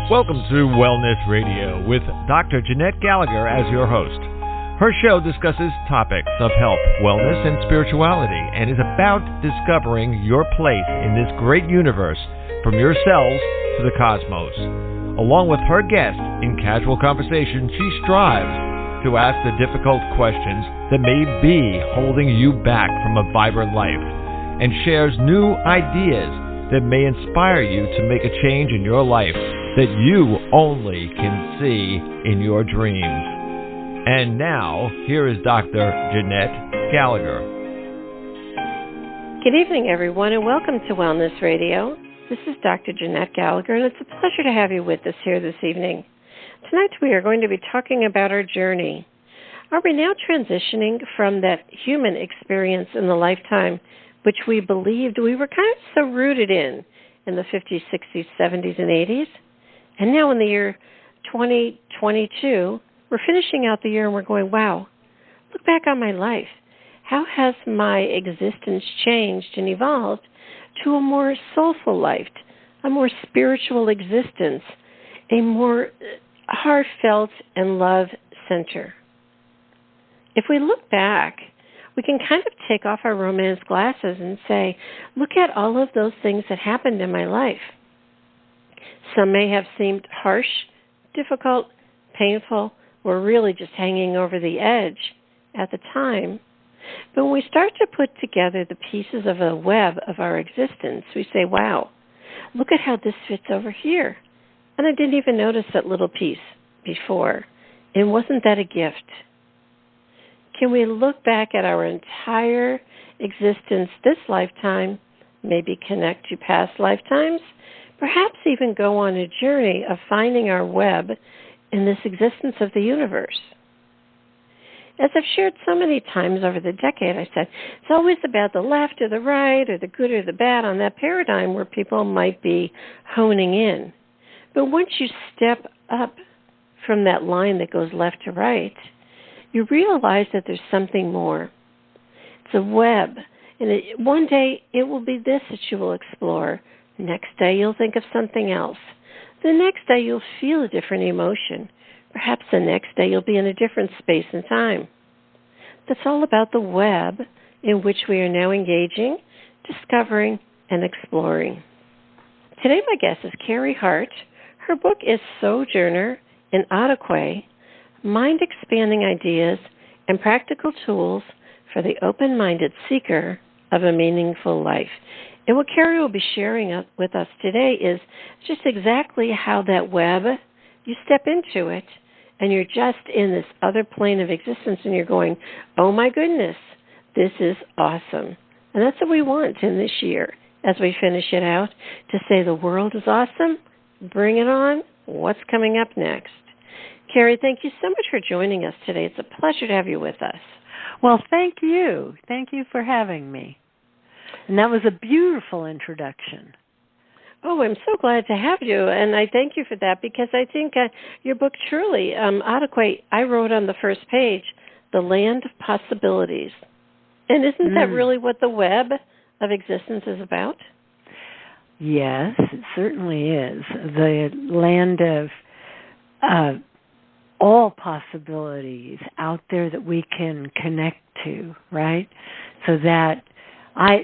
Welcome to Wellness Radio with Dr. Jeanette-Gallagher as your host. Her show discusses topics of health, wellness, and spirituality, and is about discovering your place in this great universe, from your cells to the cosmos. Along with her guest, in casual conversation, she strives to ask the difficult questions that may be holding you back from a vibrant life, and shares new ideas that may inspire you to make a change in your life that you only can see in your dreams. And now, here is Dr. Jeanette-Gallagher. Good evening, everyone, and welcome to Wellness Radio. This is Dr. Jeanette-Gallagher, and it's a pleasure to have you with us here this evening. Tonight we are going to be talking about our journey. Are we now transitioning from that human experience in the lifetime which we believed we were kind of so rooted in the 50s, 60s, 70s, and 80s? And now in the year 2022, we're finishing out the year and we're going, wow, look back on my life. How has my existence changed and evolved to a more soulful life, a more spiritual existence, a more heartfelt and love center? If we look back, we can kind of take off our romance glasses and say, look at all of those things that happened in my life. Some may have seemed harsh, difficult, painful, or really just hanging over the edge at the time. But when we start to put together the pieces of a web of our existence, we say, wow, look at how this fits over here. And I didn't even notice that little piece before. And wasn't that a gift? Can we look back at our entire existence this lifetime, maybe connect to past lifetimes, perhaps even go on a journey of finding our web in this existence of the universe? As I've shared so many times over the decade, I said, it's always about the left or the right or the good or the bad on that paradigm where people might be honing in. But once you step up from that line that goes left to right, you realize that there's something more. It's a web. And one day it will be this that you will explore. Next day you'll think of something else. The next day you'll feel a different emotion. Perhaps the next day you'll be in a different space and time. That's all about the web in which we are now engaging, discovering, and exploring. Today my guest is Carrie Hart. Her book is Sojourner and Ataquay, Mind-Expanding Ideas and Practical Tools for the Open-Minded Seeker of a Meaningful Life. And what Carrie will be sharing with us today is just exactly how that web, you step into it, and you're just in this other plane of existence, and you're going, oh my goodness, this is awesome. And that's what we want in this year as we finish it out, to say the world is awesome, bring it on, what's coming up next? Carrie, thank you so much for joining us today. It's a pleasure to have you with us. Well, thank you. Thank you for having me. And that was a beautiful introduction. Oh, I'm so glad to have you, and I thank you for that, because I think your book truly, Ataquay, I wrote on the first page, The Land of Possibilities. And isn't that really what the web of existence is about? Yes, it certainly is. The land of all possibilities out there that we can connect to, right? So that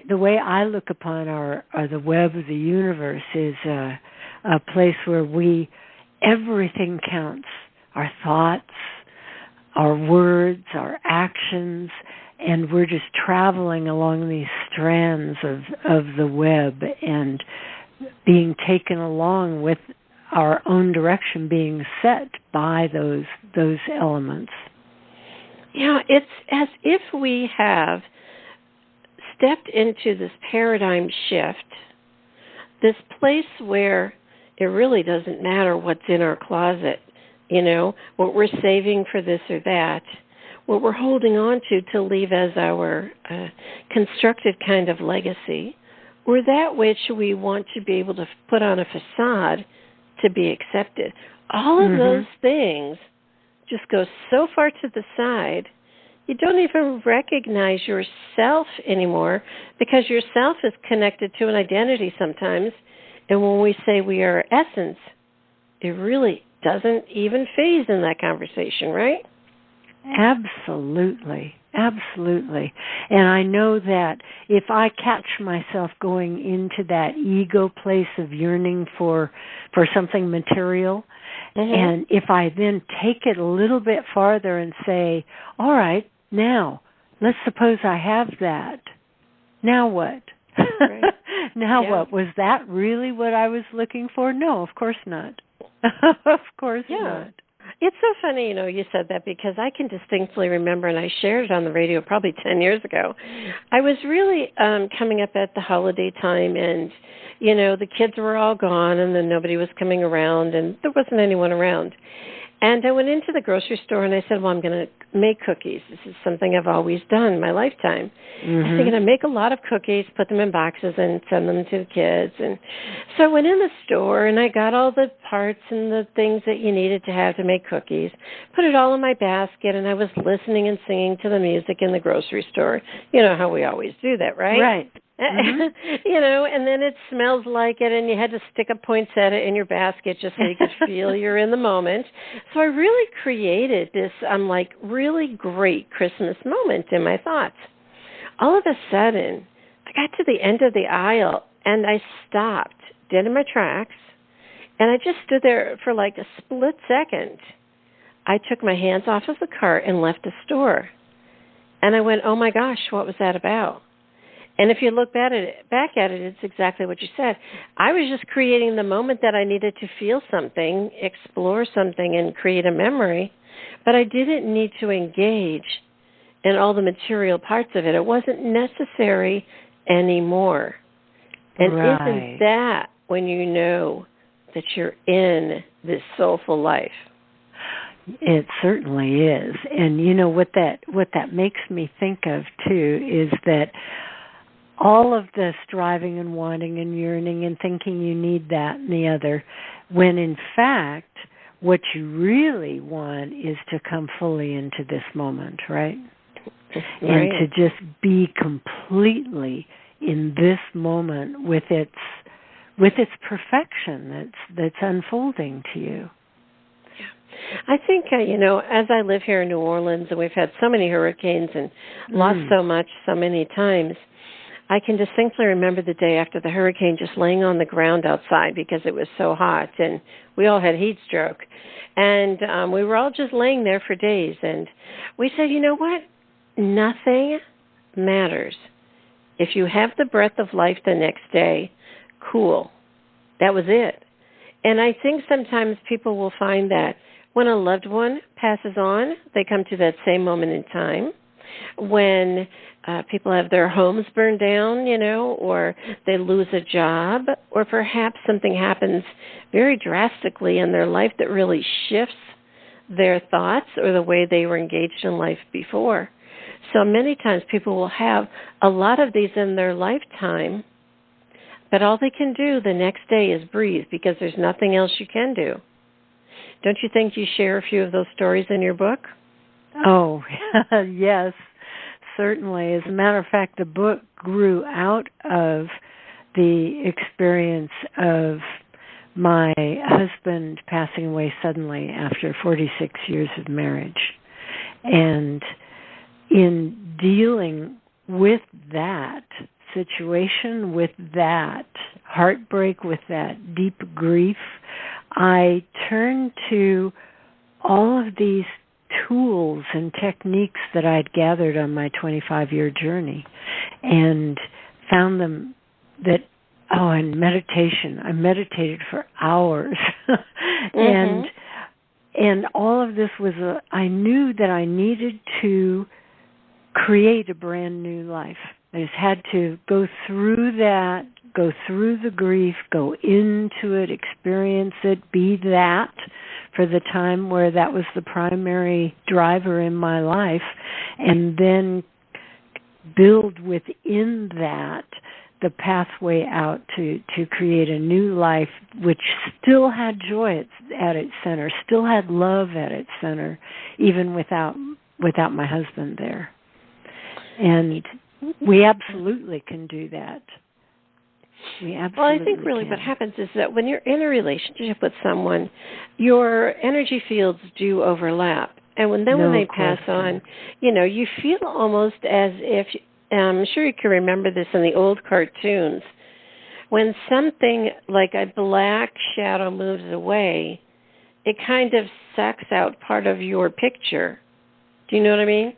the way I look upon the web of the universe is a place where everything counts. Our thoughts, our words, our actions, and we're just traveling along these strands of the web and being taken along with our own direction being set by those elements. Yeah, it's as if we have stepped into this paradigm shift, this place where it really doesn't matter what's in our closet, what we're saving for this or that, what we're holding on to leave as our constructed kind of legacy, or that which we want to be able to put on a facade to be accepted. All of those things just go so far to the side, you don't even recognize yourself anymore, because yourself is connected to an identity sometimes. And when we say we are essence, it really doesn't even phase in that conversation, right? Absolutely. Absolutely. And I know that if I catch myself going into that ego place of yearning for something material, and if I then take it a little bit farther and say, all right, now, let's suppose I have that. Now what? Right. Now what? Was that really what I was looking for? No, of course not. Of course not. It's so funny, you said that, because I can distinctly remember, and I shared it on the radio probably 10 years ago. I was really coming up at the holiday time, and, the kids were all gone, and then nobody was coming around, and there wasn't anyone around. And I went into the grocery store, and I said, well, I'm going to make cookies. This is something I've always done in my lifetime. I said, I'm going to make a lot of cookies, put them in boxes, and send them to the kids. And so I went in the store, and I got all the parts and the things that you needed to have to make cookies, put it all in my basket, and I was listening and singing to the music in the grocery store. You know how we always do that, right? Right. And then it smells like it, and you had to stick a poinsettia in your basket just so you could feel you're in the moment. So I really created this, really great Christmas moment in my thoughts. All of a sudden, I got to the end of the aisle, and I stopped, dead in my tracks, and I just stood there for like a split second. I took my hands off of the cart and left the store. And I went, oh my gosh, what was that about? And if you look back at it, it's exactly what you said. I was just creating the moment that I needed to feel something, explore something, and create a memory, but I didn't need to engage in all the material parts of it. It wasn't necessary anymore. And isn't that when you know that you're in this soulful life? It certainly is. And what that makes me think of too is that all of the striving and wanting and yearning and thinking you need that and the other, when in fact what you really want is to come fully into this moment, right? And to just be completely in this moment with its perfection that's unfolding to you. I think, as I live here in New Orleans, and we've had so many hurricanes and lost so many times, I can distinctly remember the day after the hurricane just laying on the ground outside because it was so hot, and we all had heat stroke. And we were all just laying there for days, and we said, you know what? Nothing matters. If you have the breath of life the next day, cool. That was it. And I think sometimes people will find that when a loved one passes on, they come to that same moment in time. When people have their homes burned down, or they lose a job, or perhaps something happens very drastically in their life that really shifts their thoughts or the way they were engaged in life before. So many times people will have a lot of these in their lifetime, but all they can do the next day is breathe because there's nothing else you can do. Don't you think you share a few of those stories in your book? Oh, yes, certainly. As a matter of fact, the book grew out of the experience of my husband passing away suddenly after 46 years of marriage. And in dealing with that situation, with that heartbreak, with that deep grief, I turned to all of these tools and techniques that I'd gathered on my 25-year journey and found them that, and meditation. I meditated for hours. And all of this was, I knew that I needed to create a brand new life. I just had to go through that, go through the grief, go into it, experience it, be that for the time where that was the primary driver in my life, and then build within that the pathway out to create a new life which still had joy at its center, still had love at its center, even without my husband there. And we absolutely can do that. We absolutely Well, I think really can. what happens is that when you're in a relationship with someone, your energy fields do overlap. And when they pass on, you feel almost as if, I'm sure you can remember this in the old cartoons, when something like a black shadow moves away, it kind of sucks out part of your picture. Do you know what I mean?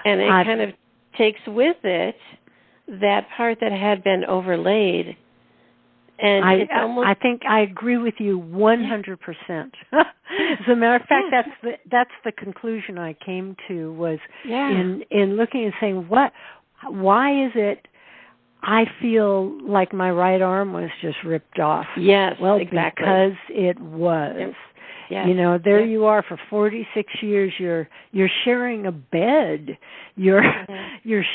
And it kind of takes with it that part that had been overlaid. And I think I agree with you 100%. As a matter of fact, that's the conclusion I came to, was in looking and saying, why is it I feel like my right arm was just ripped off? Yes, well, exactly. Because it was. Yep. Yes. You are for 46 years. You're sharing a bed. You're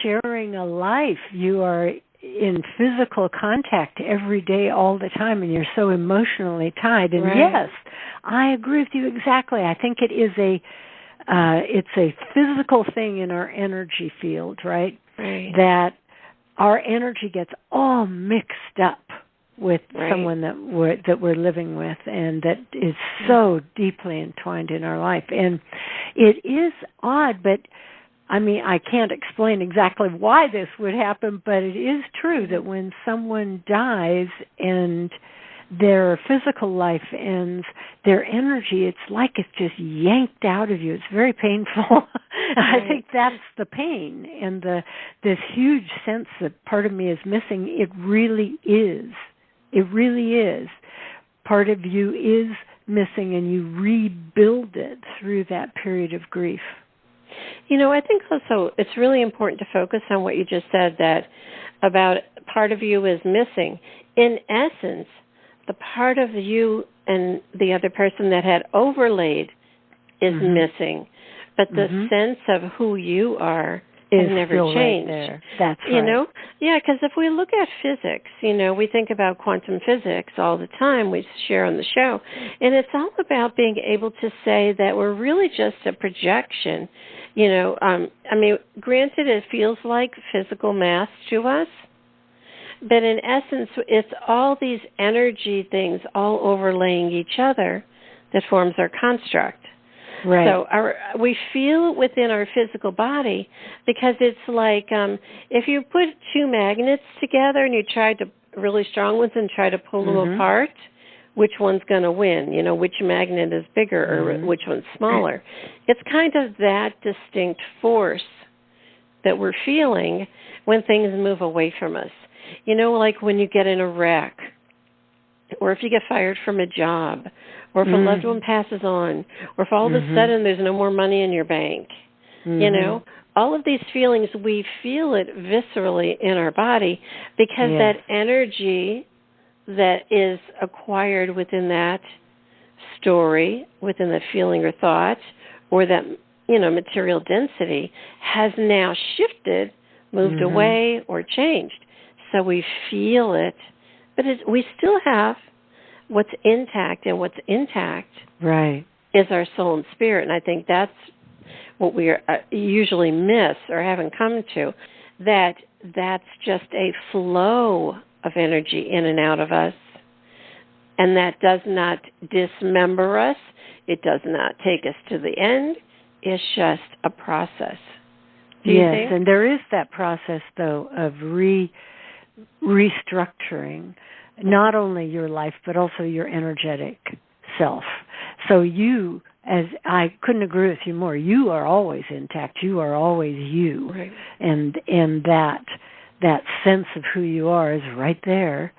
sharing a life. You are in physical contact every day, all the time, and you're so emotionally tied. And yes, I agree with you exactly. I think it is it's a physical thing in our energy field, right? That our energy gets all mixed up with someone that we're living with, and that is so deeply entwined in our life. And it is odd, but I can't explain exactly why this would happen, but it is true that when someone dies and their physical life ends, their energy, it's like it's just yanked out of you. It's very painful. I think that's the pain, and this huge sense that part of me is missing. It really is. It really is. Part of you is missing, and you rebuild it through that period of grief. I think also it's really important to focus on what you just said, that about part of you is missing. In essence, the part of you and the other person that had overlaid is missing, but the sense of who you are has never changed. Right there. That's right. Because if we look at physics, we think about quantum physics all the time. We share on the show, and it's all about being able to say that we're really just a projection. Granted, it feels like physical mass to us, but in essence, it's all these energy things all overlaying each other that forms our construct. Right. So we feel it within our physical body, because it's like if you put two magnets together and you tried to, really strong ones, and try to pull them apart, which one's going to win? Which magnet is bigger or which one's smaller? It's kind of that distinct force that we're feeling when things move away from us. Like when you get in a wreck, or if you get fired from a job, or if a loved one passes on, or if all of a sudden there's no more money in your bank. All of these feelings, we feel it viscerally in our body, because that energy that is acquired within that story, within the feeling or thought, or that, material density, has now shifted, moved away, or changed. So we feel it, but we still have what's intact, and what's intact is our soul and spirit. And I think that's what we usually miss or haven't come to, that's just a flow of energy in and out of us, and that does not dismember us. It does not take us to the end. It's just a process. Do you think? And there is that process, though, of restructuring not only your life, but also your energetic self. So you, as I couldn't agree with you more, you are always intact. You are always you. Right. And that sense of who you are is right there.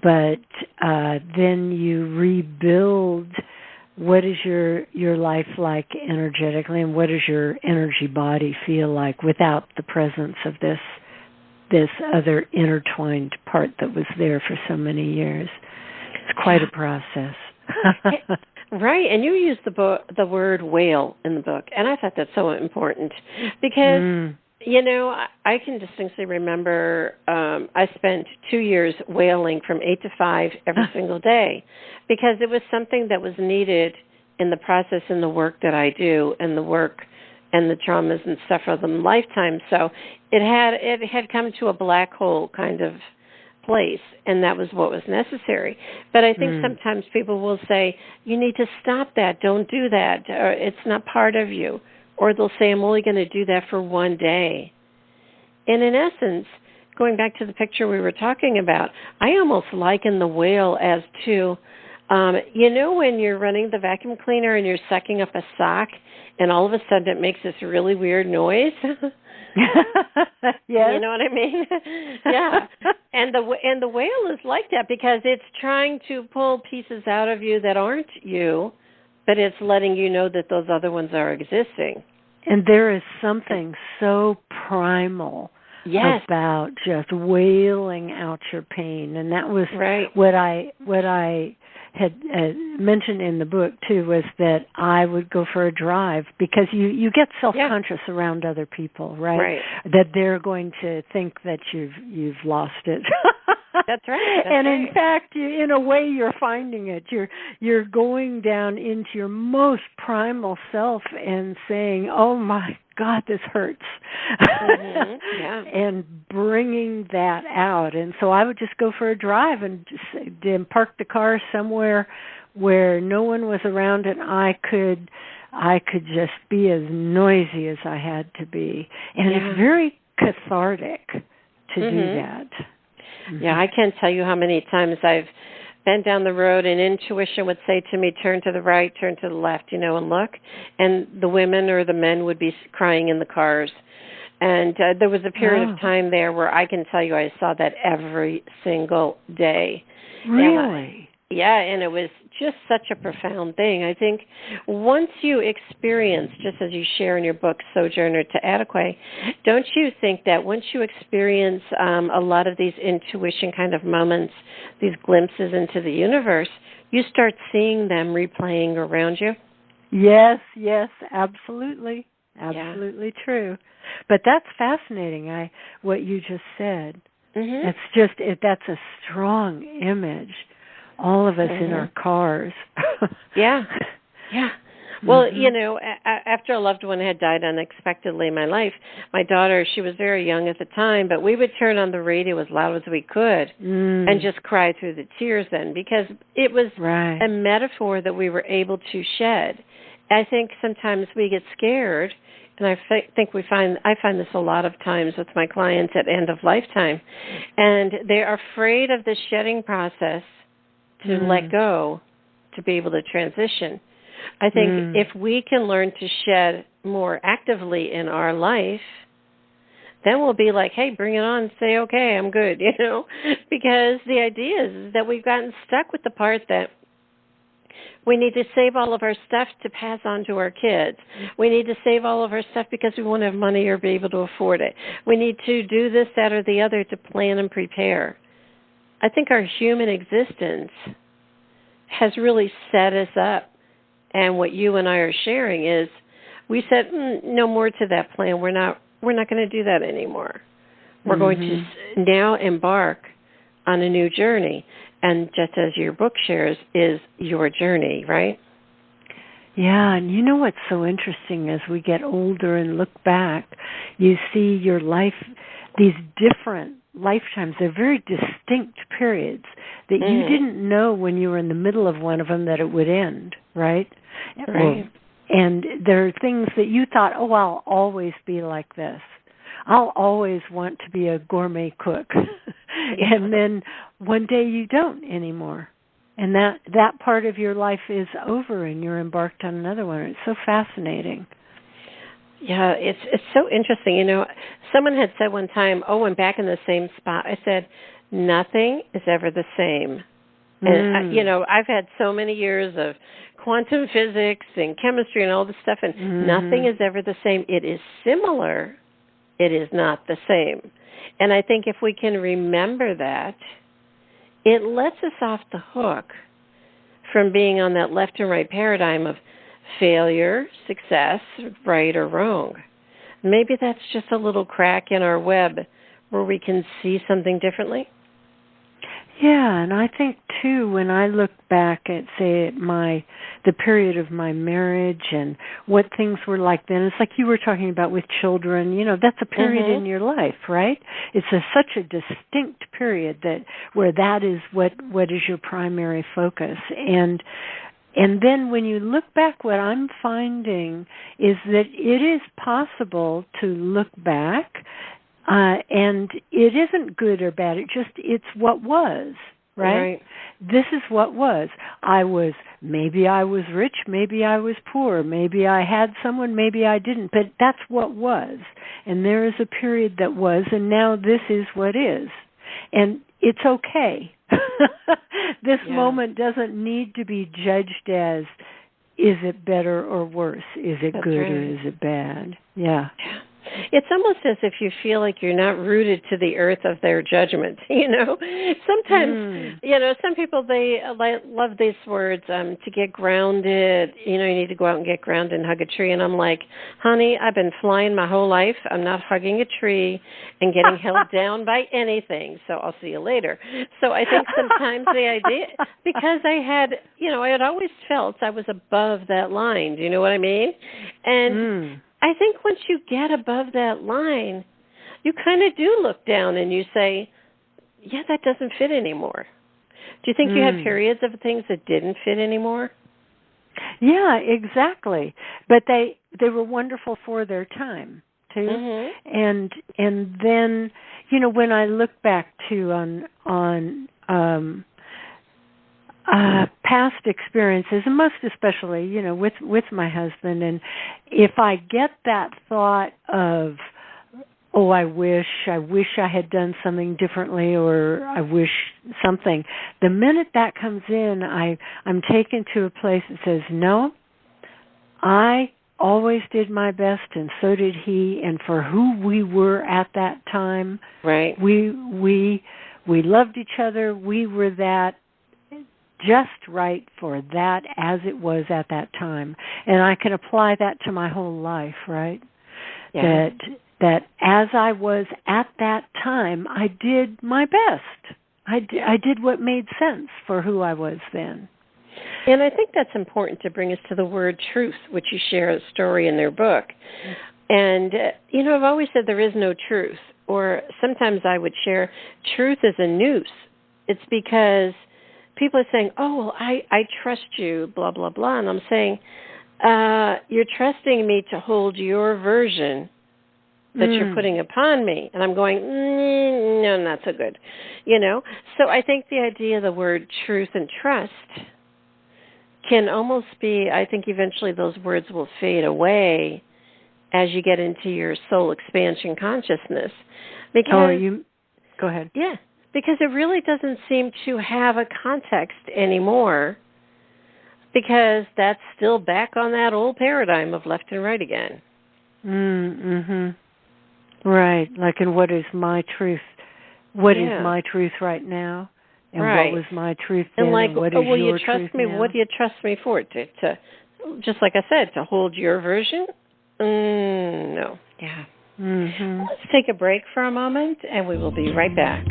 But then you rebuild, what is your life like energetically, and what does your energy body feel like without the presence of this other intertwined part that was there for so many years. It's quite a process. Right, and you use the word wail in the book, and I thought that's so important, because, I can distinctly remember I spent 2 years wailing from 8 to 5 every single day, because it was something that was needed in the process, in the work that I do, and the work and the traumas and stuff of the lifetime. So it had come to a black hole kind of place, and that was what was necessary. But I think sometimes people will say, you need to stop that, don't do that, or it's not part of you. Or they'll say, I'm only going to do that for one day. And in essence, going back to the picture we were talking about, I almost liken the wail as to, when you're running the vacuum cleaner and you're sucking up a sock, and all of a sudden it makes this really weird noise? Yes. You know what I mean? Yeah. And the wail is like that because it's trying to pull pieces out of you that aren't you, but it's letting you know that those other ones are existing. And there is something so primal about just wailing out your pain. And that was what I had mentioned in the book, too, was that I would go for a drive because you get self-conscious around other people, right? That they're going to think that you've lost it. That's right. And in fact, in a way, you're finding it. You're going down into your most primal self and saying, "Oh my God, this hurts," and bringing that out. And so I would just go for a drive and just park the car somewhere where no one was around, and I could just be as noisy as I had to be. And it's very cathartic to do that. Yeah, I can't tell you how many times I've been down the road and intuition would say to me, turn to the right, turn to the left, and look. And the women or the men would be crying in the cars. And there was a period of time there where I can tell you I saw that every single day. Really? And it was just such a profound thing. I think once you experience, just as you share in your book, Sojourner to Ataquay, don't you think that once you experience a lot of these intuition kind of moments, these glimpses into the universe, you start seeing them replaying around you? Yes, absolutely. Absolutely true. But that's fascinating, what you just said. It's just, that's a strong image. All of us in our cars. Yeah. Well, after a loved one had died unexpectedly in my life, my daughter, she was very young at the time, but we would turn on the radio as loud as we could and just cry through the tears then because it was a metaphor that we were able to shed. I think sometimes we get scared, and I find this a lot of times with my clients at end of lifetime, and they are afraid of the shedding process to let go, to be able to transition. I think if we can learn to shed more actively in our life, then we'll be like, hey, bring it on, say, okay, I'm good, because the idea is that we've gotten stuck with the part that we need to save all of our stuff to pass on to our kids. We need to save all of our stuff because we won't have money or be able to afford it. We need to do this, that, or the other to plan and prepare. I think our human existence has really set us up. And what you and I are sharing is we said, no more to that plan. We're not going to do that anymore. We're going to now embark on a new journey. And just as your book shares, is your journey, right? Yeah, and you know what's so interesting as we get older and look back, you see your life, these different lifetimes, they're very distinct periods that you didn't know when you were in the middle of one of them that it would end, right? And there are things that you thought, I'll always be like this. I'll always want to be a gourmet cook. And then one day you don't anymore. And that part of your life is over and you're embarked on another one. It's so fascinating. Yeah, it's so interesting. Someone had said one time, I'm back in the same spot. I said, nothing is ever the same. And, I've had so many years of quantum physics and chemistry and all this stuff, and nothing is ever the same. It is similar. It is not the same. And I think if we can remember that, it lets us off the hook from being on that left and right paradigm of failure, success, right or wrong. Maybe that's just a little crack in our web where we can see something differently. Yeah, and I think too, when I look back at, say, the period of my marriage and what things were like then, it's like you were talking about with children. That's a period in your life, right? It's such a distinct period where that is what is your primary focus. And then when you look back, what I'm finding is that it is possible to look back. And it isn't good or bad. It's what was, right? This is what was. Maybe I was rich, maybe I was poor, maybe I had someone, maybe I didn't, but that's what was. And there is a period that was, and now this is what is. And it's okay. This moment doesn't need to be judged as, is it better or worse? Is it good or is it bad? Yeah. It's almost as if you feel like you're not rooted to the earth of their judgment, Sometimes, some people, they love these words, to get grounded, you need to go out and get grounded and hug a tree. And I'm like, honey, I've been flying my whole life. I'm not hugging a tree and getting held down by anything. So I'll see you later. So I think sometimes the idea, because I had always felt I was above that line. Do you know what I mean? And I think once you get above that line, you kind of do look down and you say, yeah, that doesn't fit anymore. Do you think you had periods of things that didn't fit anymore? Yeah, exactly. But they were wonderful for their time, too. And then, when I look back to on past experiences, and most especially, with my husband, and if I get that thought of, oh, I wish I had done something differently, or I wish something, the minute that comes in, I'm taken to a place that says, no, I always did my best, and so did he, and for who we were at that time, right? We loved each other. We were that just right for that as it was at that time. And I can apply that to my whole life, right? Yeah. That as I was at that time, I did my best. I did what made sense for who I was then. And I think that's important to bring us to the word truth, which you share a story in their book. And, I've always said there is no truth. Or sometimes I would share truth is a noose. It's because people are saying, oh, well, I trust you, blah, blah, blah. And I'm saying, you're trusting me to hold your version that you're putting upon me. And I'm going, no, not so good. So I think the idea of the word truth and trust can almost be, I think eventually those words will fade away as you get into your soul expansion consciousness. Because, go ahead. Yeah. Because it really doesn't seem to have a context anymore, because that's still back on that old paradigm of left and right again. Right. Like, and what is my truth? What is my truth right now? And what was my truth then? And like, and what is will your you trust me? Now? What do you trust me for? To just like I said, to hold your version? No. Yeah. Let's take a break for a moment, and we will be right back.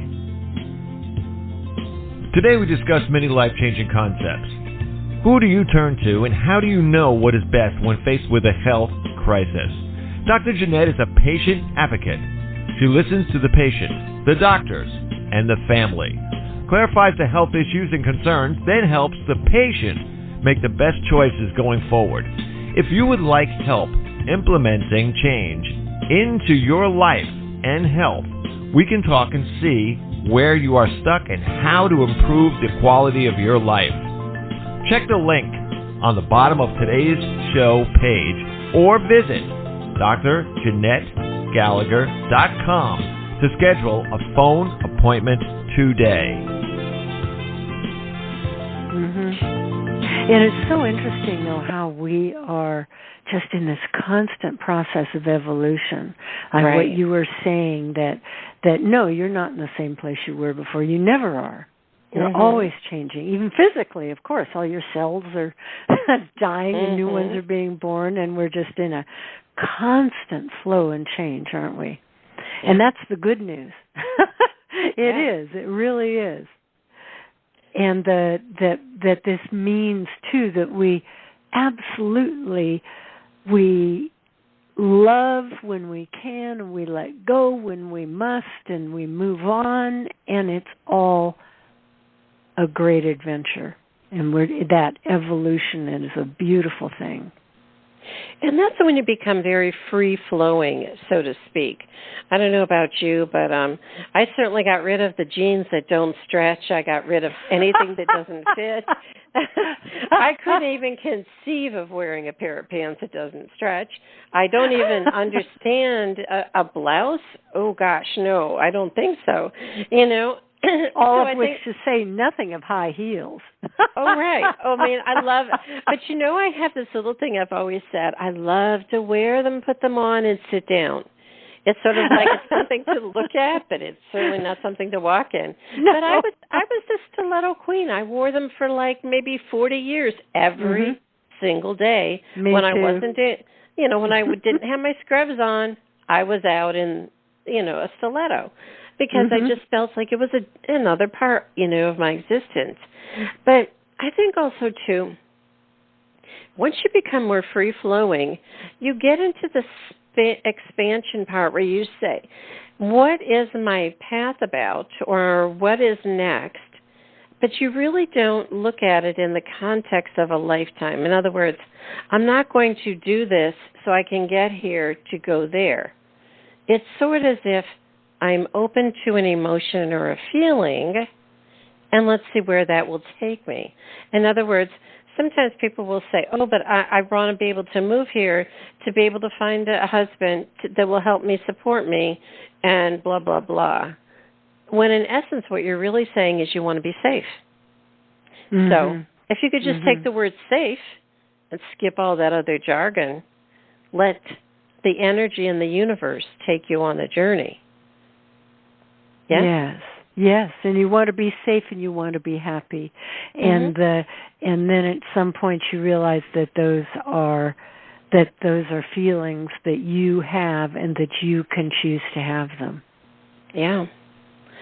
Today we discuss many life-changing concepts. Who do you turn to, and how do you know what is best when faced with a health crisis? Dr. Jeanette is a patient advocate. She listens to the patient, the doctors, and the family, clarifies the health issues and concerns, then helps the patient make the best choices going forward. If you would like help implementing change into your life and health, we can talk and see where you are stuck and how to improve the quality of your life. Check the link on the bottom of today's show page or visit dr-jeanette-gallagher.com to schedule a phone appointment today. And it's so interesting, though, how we are just in this constant process of evolution. Like what you were saying, that no, you're not in the same place you were before. You never are. You're always changing, even physically, of course. All your cells are dying and new ones are being born, and we're just in a constant flow and change, aren't we? And that's the good news. It is. It really is. And that this means, too, that we absolutely, we love when we can, and we let go when we must, and we move on, and it's all a great adventure. And that evolution is a beautiful thing. And that's when you become very free-flowing, so to speak. I don't know about you, but I certainly got rid of the jeans that don't stretch. I got rid of anything that doesn't fit. I couldn't even conceive of wearing a pair of pants that doesn't stretch. I don't even understand a blouse. Oh, gosh, no, I don't think so. You know, all of which to say nothing of high heels. Oh, right. Oh, man, I love it. But, you know, I have this little thing I've always said. I love to wear them, put them on, and sit down. It's sort of like it's something to look at, but it's certainly not something to walk in. No. But I was the stiletto queen. I wore them for like maybe 40 years every single day. Me when too. I wasn't, when I didn't have my scrubs on, I was out in, a stiletto. Because I just felt like it was another part, of my existence. But I think also, too, once you become more free-flowing, you get into the expansion part where you say, what is my path about, or what is next? But you really don't look at it in the context of a lifetime. In other words, I'm not going to do this so I can get here to go there. It's sort of as if I'm open to an emotion or a feeling, and let's see where that will take me. In other words, sometimes people will say, oh, but I want to be able to move here to be able to find a husband that will help me, support me, and blah, blah, blah. When in essence what you're really saying is you want to be safe. So if you could just take the word safe and skip all that other jargon, let the energy in the universe take you on the journey. Yes, and you want to be safe and you want to be happy, and then at some point you realize that those are feelings that you have and that you can choose to have them. Yeah.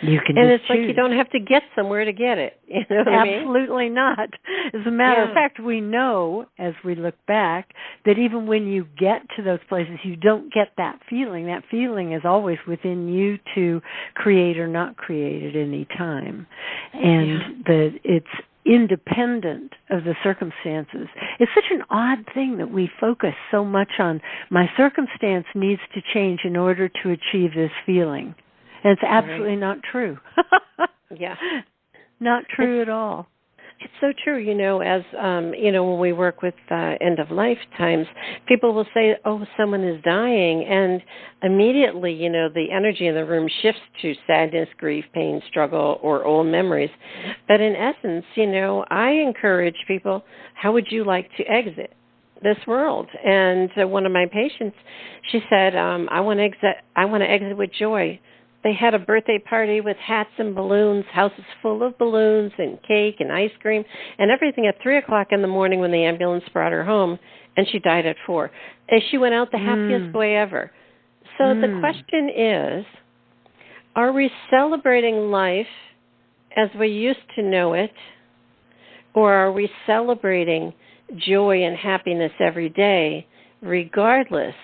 You can and just it's choose. Like you don't have to get somewhere to get it. You know what I mean? Absolutely not. As a matter of fact, we know, as we look back, that even when you get to those places, you don't get that feeling. That feeling is always within you to create or not create at any time. And it's independent of the circumstances. It's such an odd thing that we focus so much on, my circumstance needs to change in order to achieve this feeling. And it's absolutely not true. Not true at all. It's so true, as, when we work with end-of-life times, people will say, oh, someone is dying, and immediately, the energy in the room shifts to sadness, grief, pain, struggle, or old memories. But in essence, I encourage people, how would you like to exit this world? And one of my patients, she said, I want to exit with joy. They had a birthday party with hats and balloons, houses full of balloons and cake and ice cream and everything at 3 o'clock in the morning when the ambulance brought her home, and she died at 4. And she went out the happiest way ever. So the question is, are we celebrating life as we used to know it, or are we celebrating joy and happiness every day, regardless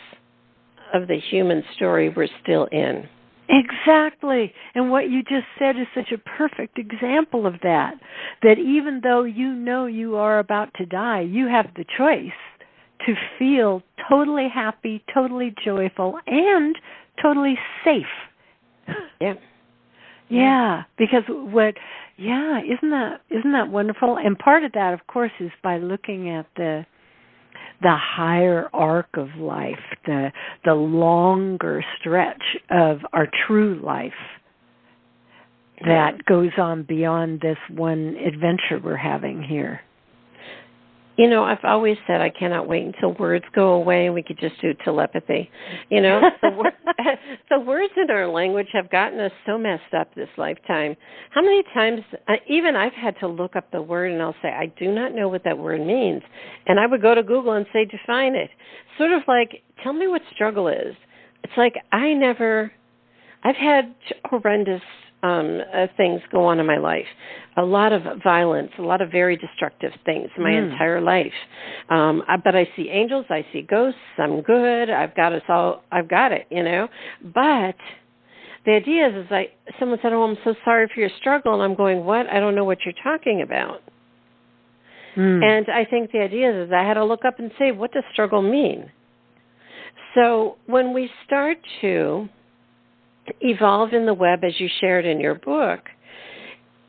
of the human story we're still in? Exactly. And what you just said is such a perfect example of that even though you are about to die, you have the choice to feel totally happy, totally joyful, and totally safe. Yeah, because isn't that wonderful? And part of that, of course, is by looking at the higher arc of life, the longer stretch of our true life that goes on beyond this one adventure we're having here. I've always said I cannot wait until words go away and we could just do telepathy. The words in our language have gotten us so messed up this lifetime. How many times, even I've had to look up the word and I'll say, I do not know what that word means. And I would go to Google and say, define it. Sort of like, tell me what struggle is. It's like I've had horrendous things go on in my life. A lot of violence, a lot of very destructive things my entire life. But I see angels, I see ghosts, I'm good, I've got it, you know. But the idea is someone said, oh, I'm so sorry for your struggle. And I'm going, what? I don't know what you're talking about. And I think the idea is I had to look up and say, what does struggle mean? So when we start to evolve in the web, as you shared in your book,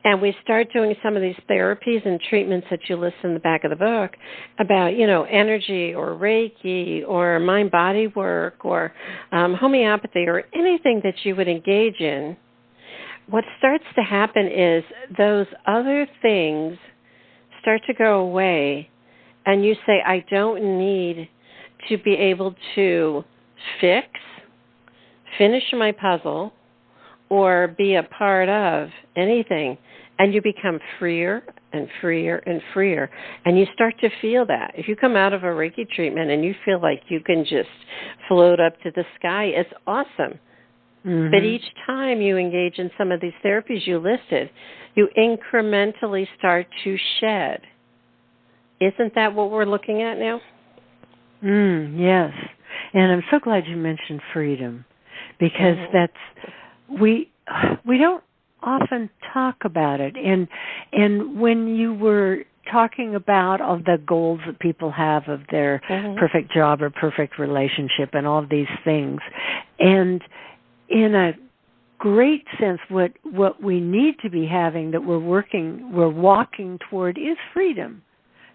and we start doing some of these therapies and treatments that you list in the back of the book about, you know, energy or Reiki or mind-body work or homeopathy or anything that you would engage in, what starts to happen is those other things start to go away, and you say, I don't need to be able to finish my puzzle, or be a part of anything. And you become freer and freer and freer. And you start to feel that. If you come out of a Reiki treatment and you feel like you can just float up to the sky, it's awesome. But each time you engage in some of these therapies you listed, you incrementally start to shed. Isn't that what we're looking at now? Yes. And I'm so glad you mentioned freedom, because we don't often talk about it. And when you were talking about all the goals that people have of their perfect job or perfect relationship and all of these things, and in a great sense, what we need to be having, that we're walking toward, is freedom.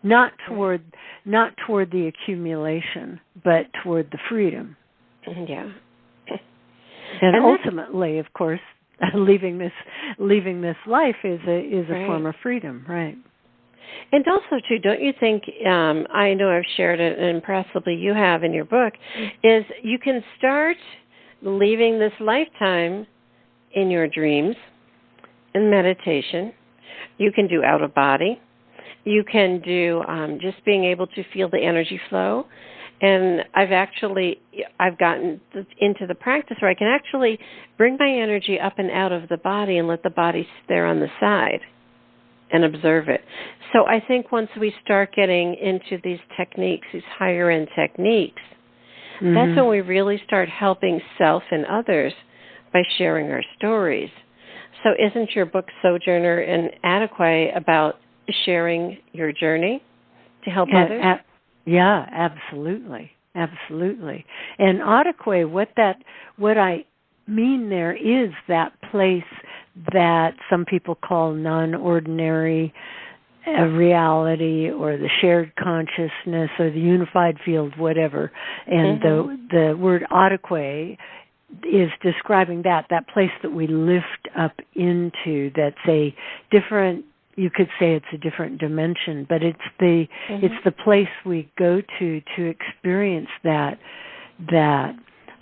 Not toward the accumulation, but toward the freedom. Yeah. And ultimately, of course, leaving this life is a form of freedom, right? And also, too, don't you think, I know I've shared it, and possibly you have in your book, is you can start leaving this lifetime in your dreams and meditation. You can do out of body. You can do just being able to feel the energy flow. And I've gotten into the practice where I can actually bring my energy up and out of the body and let the body sit there on the side and observe it. So I think once we start getting into these techniques, these higher end techniques, that's when we really start helping self and others by sharing our stories. So isn't your book Sojourner and Ataquay about sharing your journey to help others? Yeah, absolutely. And Ataquay, what I mean there is that place that some people call non-ordinary reality, or the shared consciousness, or the unified field, whatever. And the word Ataquay is describing that place that we lift up into, that's a different, you could say it's a different dimension, but it's the place we go to experience that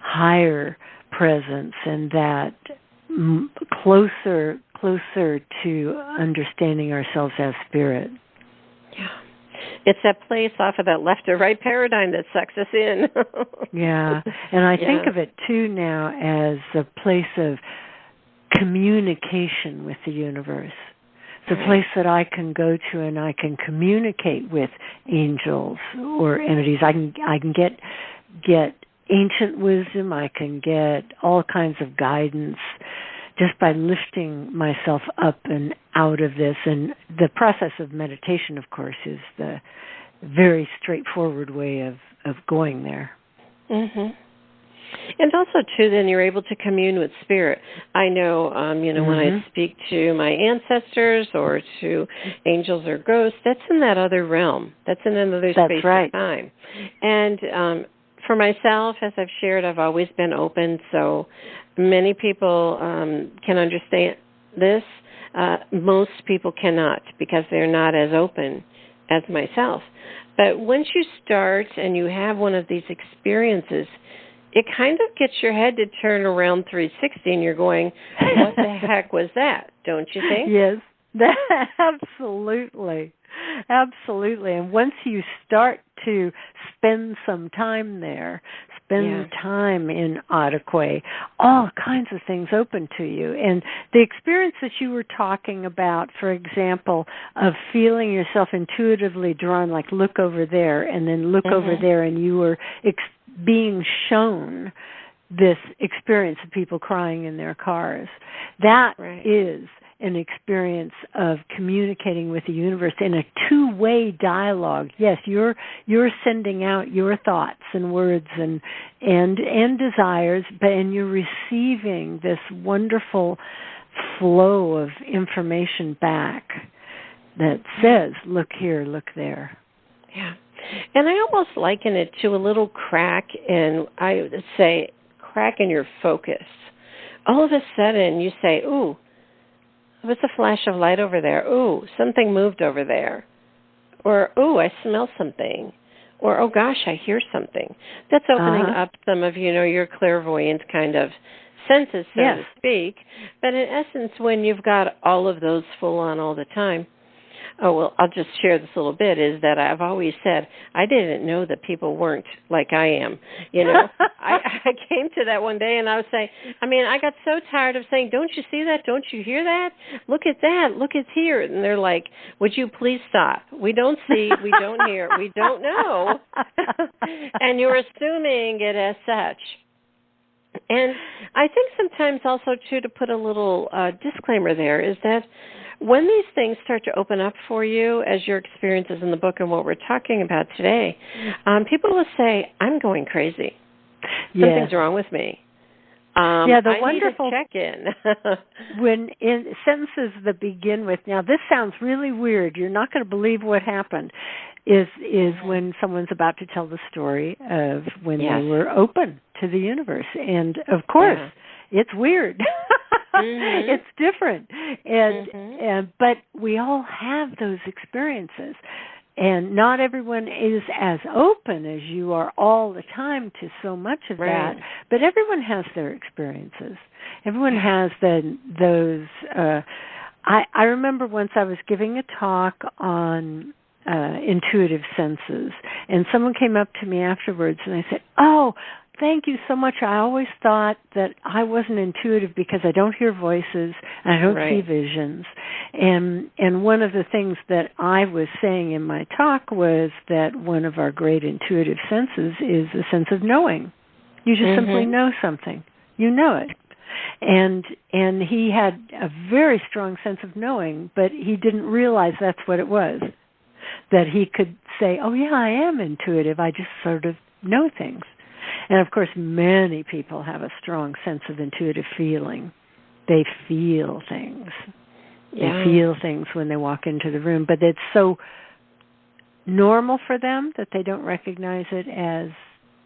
higher presence, and that closer to understanding ourselves as spirit. Yeah. It's that place off of that left or right paradigm that sucks us in. Yeah. And I think of it, too, now as a place of communication with the universe. It's a place that I can go to and I can communicate with angels or entities. I can get ancient wisdom. I can get all kinds of guidance just by lifting myself up and out of this. And the process of meditation, of course, is the very straightforward way of going there. And also, too, then you're able to commune with spirit. I know, when I speak to my ancestors or to angels or ghosts, that's in that other realm. That's in another space and time. And for myself, as I've shared, I've always been open, so many people can understand this. Most people cannot, because they're not as open as myself. But once you start and you have one of these experiences, it kind of gets your head to turn around 360, and you're going, what the heck was that? Don't you think? Yes, absolutely. And once you start to spend some time there, spend time in Ataquay. All kinds of things open to you. And the experience that you were talking about, for example, of feeling yourself intuitively drawn, like look over there and then look over there, and you were being shown this experience of people crying in their cars. That is an experience of communicating with the universe in a two-way dialogue. Yes, you're sending out your thoughts and words and desires, and you're receiving this wonderful flow of information back that says, look here, look there. Yeah. And I almost liken it to a little crack in, I would say, crack in your focus. All of a sudden you say, ooh, what's a flash of light over there? Ooh, something moved over there. Or, ooh, I smell something. Or, oh gosh, I hear something. That's opening up some of, your clairvoyant kind of senses, so to speak. But in essence, when you've got all of those full on all the time, I'll just share this a little bit, is that I've always said I didn't know that people weren't like I am. I came to that one day and I was saying, I got so tired of saying, don't you see that? Don't you hear that? Look at that. Look at here. And they're like, would you please stop? We don't see, we don't hear, we don't know. And you're assuming it as such. And I think sometimes also, too, to put a little disclaimer there, is that when these things start to open up for you, as your experiences in the book and what we're talking about today, people will say, I'm going crazy. Something's wrong with me. The wonderful need to check in. when in sentences that begin with, now this sounds really weird, you're not going to believe what happened, is when someone's about to tell the story of when they were open to the universe. And of course, it's weird. It's different. And but we all have those experiences. And not everyone is as open as you are all the time to so much of that, but everyone has their experiences. Everyone has those. I remember once I was giving a talk on intuitive senses, and someone came up to me afterwards, and I said, "Oh, thank you so much. I always thought that I wasn't intuitive because I don't hear voices and I don't see visions." And one of the things that I was saying in my talk was that one of our great intuitive senses is a sense of knowing. You just simply know something. You know it. And he had a very strong sense of knowing, but he didn't realize that's what it was. That he could say, oh yeah, I am intuitive. I just sort of know things. And, of course, many people have a strong sense of intuitive feeling. They feel things. They feel things when they walk into the room. But it's so normal for them that they don't recognize it as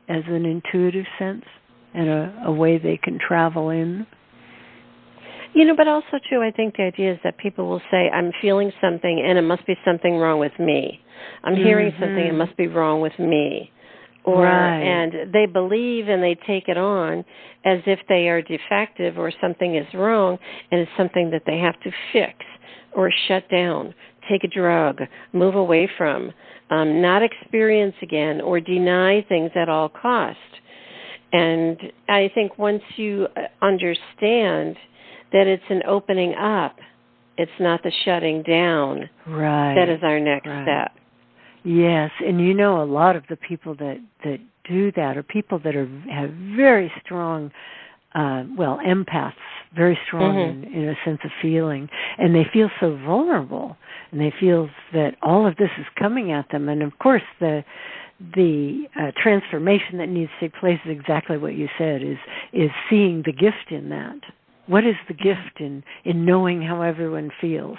an intuitive sense and a way they can travel in. But also, too, I think the idea is that people will say, I'm feeling something and it must be something wrong with me. I'm hearing something, it must be wrong with me. And they believe and they take it on as if they are defective or something is wrong, and it's something that they have to fix or shut down, take a drug, move away from, not experience again, or deny things at all cost. And I think once you understand that it's an opening up, it's not the shutting down, that is our next step. Yes, and a lot of the people that do that are people that have very strong, empaths, very strong in a sense of feeling, and they feel so vulnerable, and they feel that all of this is coming at them. And of course, the transformation that needs to take place is exactly what you said: is seeing the gift in that. What is the gift in knowing how everyone feels?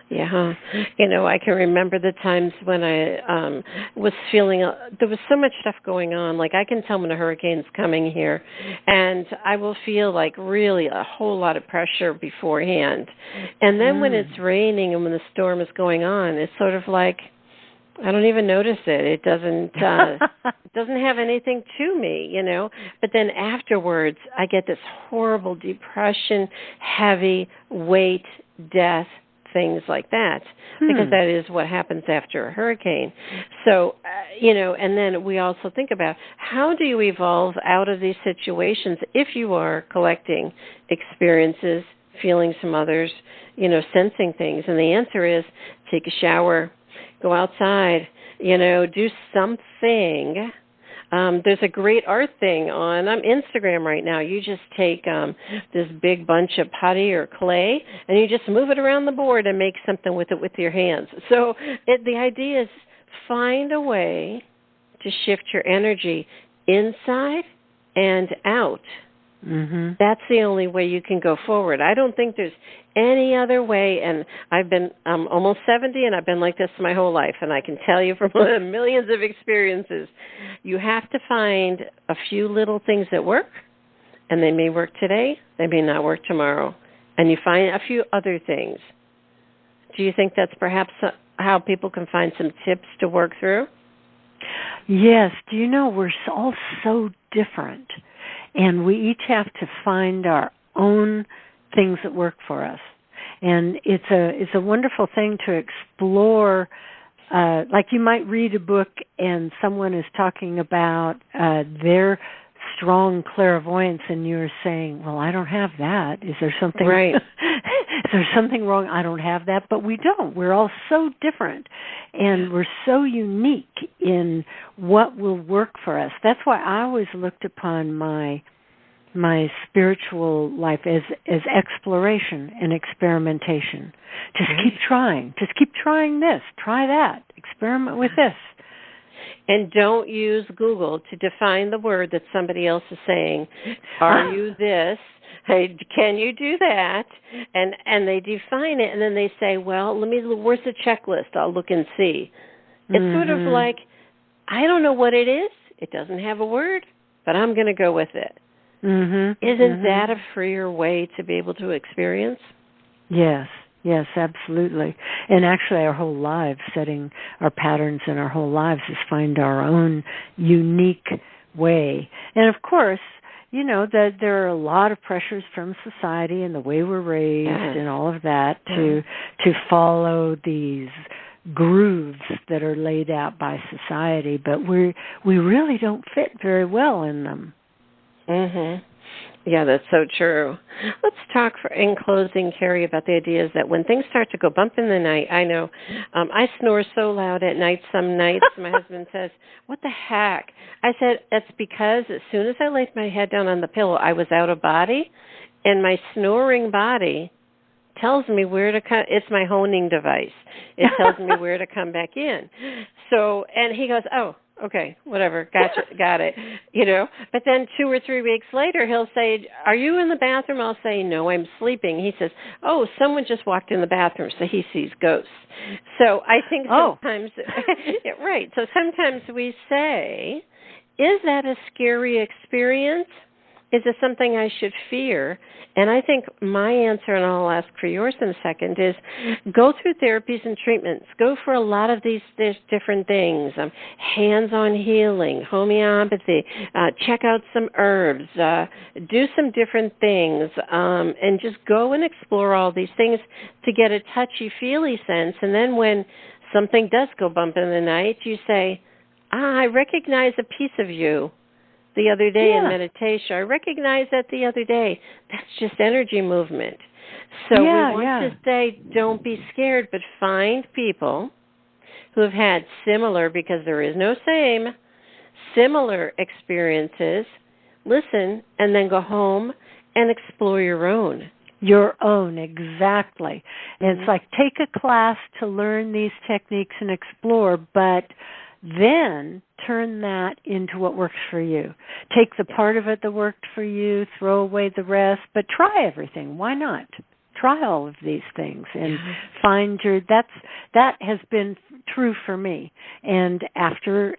Yeah. I can remember the times when I was feeling, there was so much stuff going on. Like, I can tell when a hurricane's coming here, and I will feel like really a whole lot of pressure beforehand. And then when it's raining and when the storm is going on, it's sort of like, I don't even notice it. It doesn't have anything to me, But then afterwards, I get this horrible depression, heavy weight, death, things like that, because that is what happens after a hurricane. So and then we also think about how do you evolve out of these situations if you are collecting experiences, feelings from others, sensing things. And the answer is take a shower, go outside, do something. There's a great art thing on Instagram right now. You just take this big bunch of putty or clay, and you just move it around the board and make something with it with your hands. So the idea is find a way to shift your energy inside and out. Mm-hmm. That's the only way you can go forward. I don't think there's any other way, and I'm almost 70, and I've been like this my whole life, and I can tell you from millions of experiences, you have to find a few little things that work, and they may work today, they may not work tomorrow, and you find a few other things. Do you think that's perhaps how people can find some tips to work through? Yes. Do you know, we're all so different, and we each have to find our own things that work for us. And it's a wonderful thing to explore. Like you might read a book and someone is talking about their strong clairvoyance, and you're saying, well, I don't have that. Is there something right? Is there something wrong? I don't have that. But we don't. We're all so different, and we're so unique in what will work for us. That's why I always looked upon my spiritual life as exploration and experimentation. Just keep trying. Just keep trying this. Try that. Experiment with this. And don't use Google to define the word that somebody else is saying. Are you this? Hey, can you do that? And they define it, and then they say, well, where's the checklist? I'll look and see. It's sort of like, I don't know what it is. It doesn't have a word, but I'm going to go with it. Isn't that a freer way to be able to experience? Yes, absolutely. And actually our whole lives, setting our patterns in our whole lives is find our own unique way. And of course, that there are a lot of pressures from society and the way we're raised and all of that to follow these grooves that are laid out by society, but we really don't fit very well in them. Mm-hmm. Yeah, that's so true. Let's talk in closing, Carrie, about the ideas that when things start to go bump in the night, I know I snore so loud at night some nights. My husband says, what the heck? I said, that's because as soon as I laid my head down on the pillow, I was out of body, and my snoring body tells me where to come. It's my honing device. It tells me where to come back in. So, and he goes, oh, okay, whatever, gotcha, got it, But then 2 or 3 weeks later, he'll say, are you in the bathroom? I'll say, no, I'm sleeping. He says, oh, someone just walked in the bathroom, so he sees ghosts. So I think sometimes, right, so sometimes we say, is that a scary experience? Is it something I should fear? And I think my answer, and I'll ask for yours in a second, is go through therapies and treatments. Go for a lot of these different things, hands-on healing, homeopathy, check out some herbs, do some different things, and just go and explore all these things to get a touchy-feely sense. And then when something does go bump in the night, you say, I recognize a piece of you the other day in meditation. I recognized that the other day. That's just energy movement. So we want to say, don't be scared, but find people who have had similar, because there is no same, similar experiences, listen, and then go home and explore your own. Your own, exactly. And it's like take a class to learn these techniques and explore, but then turn that into what works for you. Take the part of it that worked for you, throw away the rest, but try everything. Why not? Try all of these things and find that has been true for me. And after,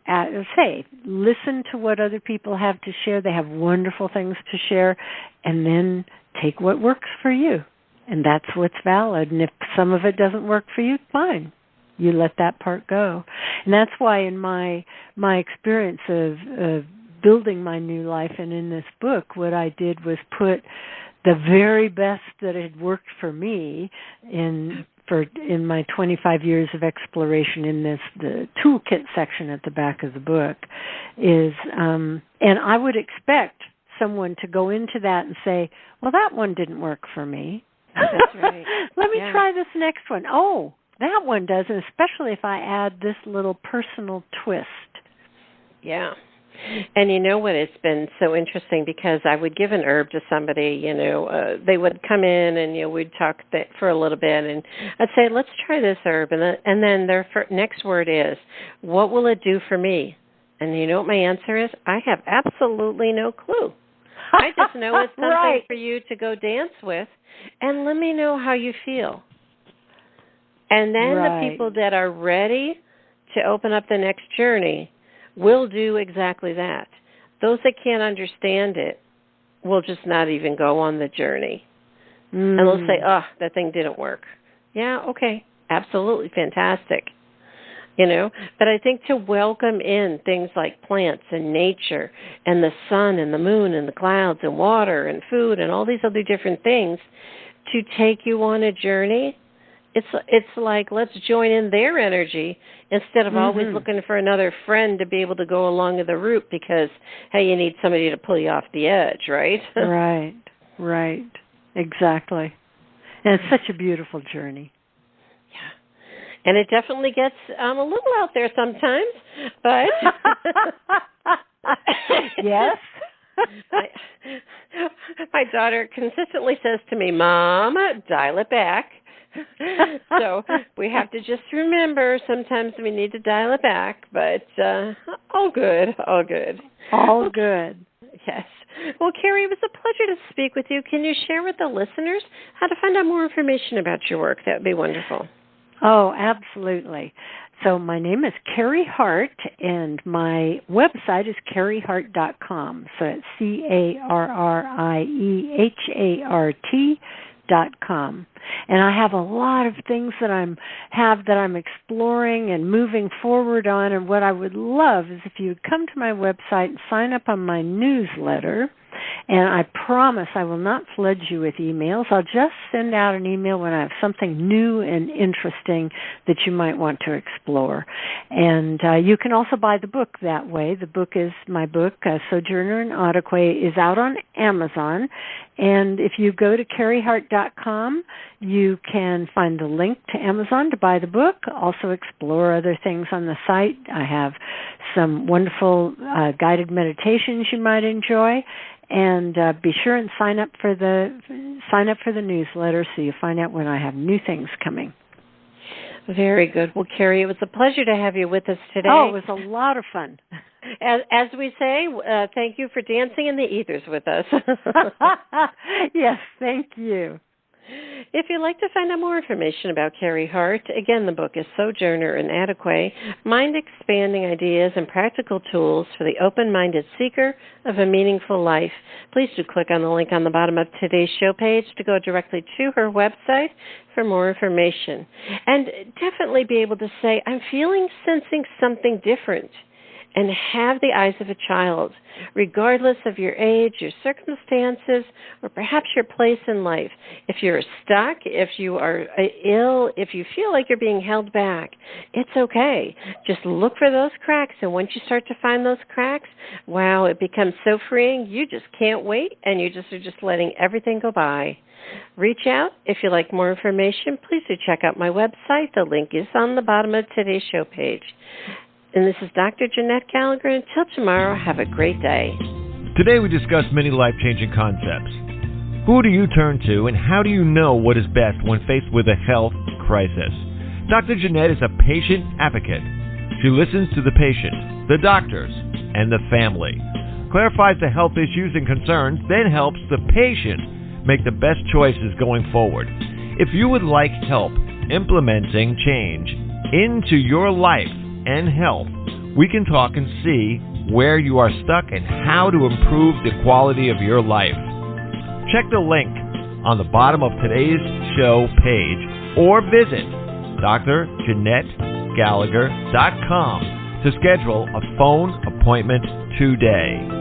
listen to what other people have to share. They have wonderful things to share, and then take what works for you. And that's what's valid. And if some of it doesn't work for you, fine. You let that part go. And that's why in my experience of building my new life and in this book, what I did was put the very best that had worked for me in in my 25 years of exploration in the toolkit section at the back of the book is, and I would expect someone to go into that and say, well, that one didn't work for me. That's right. Let me try this next one. Oh, that one does, and especially if I add this little personal twist. Yeah. And you know what, it's been so interesting because I would give an herb to somebody, they would come in and, we'd talk for a little bit, and I'd say, let's try this herb. And then their next word is, what will it do for me? And you know what my answer is? I have absolutely no clue. I just know it's something right. for you to go dance with, and let me know how you feel. And then the people that are ready to open up the next journey will do exactly that. Those that can't understand it will just not even go on the journey. And they'll say, that thing didn't work. Yeah, okay, absolutely fantastic. But I think to welcome in things like plants and nature and the sun and the moon and the clouds and water and food and all these other different things to take you on a journey, it's like, let's join in their energy instead of always looking for another friend to be able to go along the route because, hey, you need somebody to pull you off the edge, right? Right. Exactly. And it's such a beautiful journey. And it definitely gets a little out there sometimes, but... Yes. My daughter consistently says to me, Mom, dial it back. So we have to just remember sometimes we need to dial it back, but all good. Yes. Well, Carrie, it was a pleasure to speak with you. Can you share with the listeners how to find out more information about your work? That would be wonderful. Oh, absolutely. So my name is Carrie Hart, and my website is carriehart.com. So it's CarrieHart.com. And I have a lot of things that I'm exploring and moving forward on. And what I would love is if you would come to my website and sign up on my newsletter. And I promise I will not flood you with emails. I'll just send out an email when I have something new and interesting that you might want to explore. And you can also buy the book that way. My book, Sojourner and Ataquay, is out on Amazon. And if you go to carriehart.com, you can find the link to Amazon to buy the book, also explore other things on the site. I have some wonderful guided meditations you might enjoy. And be sure and sign up for the newsletter so you find out when I have new things coming. Very good. Well, Carrie, it was a pleasure to have you with us today. Oh, it was a lot of fun. As we say, thank you for dancing in the ethers with us. Yes, thank you. If you'd like to find out more information about Carrie Hart, again, the book is Sojourner and Ataquay, Mind-Expanding Ideas and Practical Tools for the Open-Minded Seeker of a Meaningful Life. Please do click on the link on the bottom of today's show page to go directly to her website for more information. And definitely be able to say, I'm sensing something different. And have the eyes of a child, regardless of your age, your circumstances, or perhaps your place in life. If you're stuck, if you are ill, if you feel like you're being held back, it's okay. Just look for those cracks, and once you start to find those cracks, wow, it becomes so freeing, you just can't wait, and you are just letting everything go by. Reach out. If you'd like more information, please do check out my website. The link is on the bottom of today's show page. And this is Dr. Jeanette-Gallagher. Until tomorrow, have a great day. Today we discussed many life-changing concepts. Who do you turn to, and how do you know what is best when faced with a health crisis? Dr. Jeanette is a patient advocate. She listens to the patient, the doctors, and the family, clarifies the health issues and concerns, then helps the patient make the best choices going forward. If you would like help implementing change into your life and health, we can talk and see where you are stuck and how to improve the quality of your life. Check the link on the bottom of today's show page or visit dr.jeanette-gallagher.com to schedule a phone appointment today.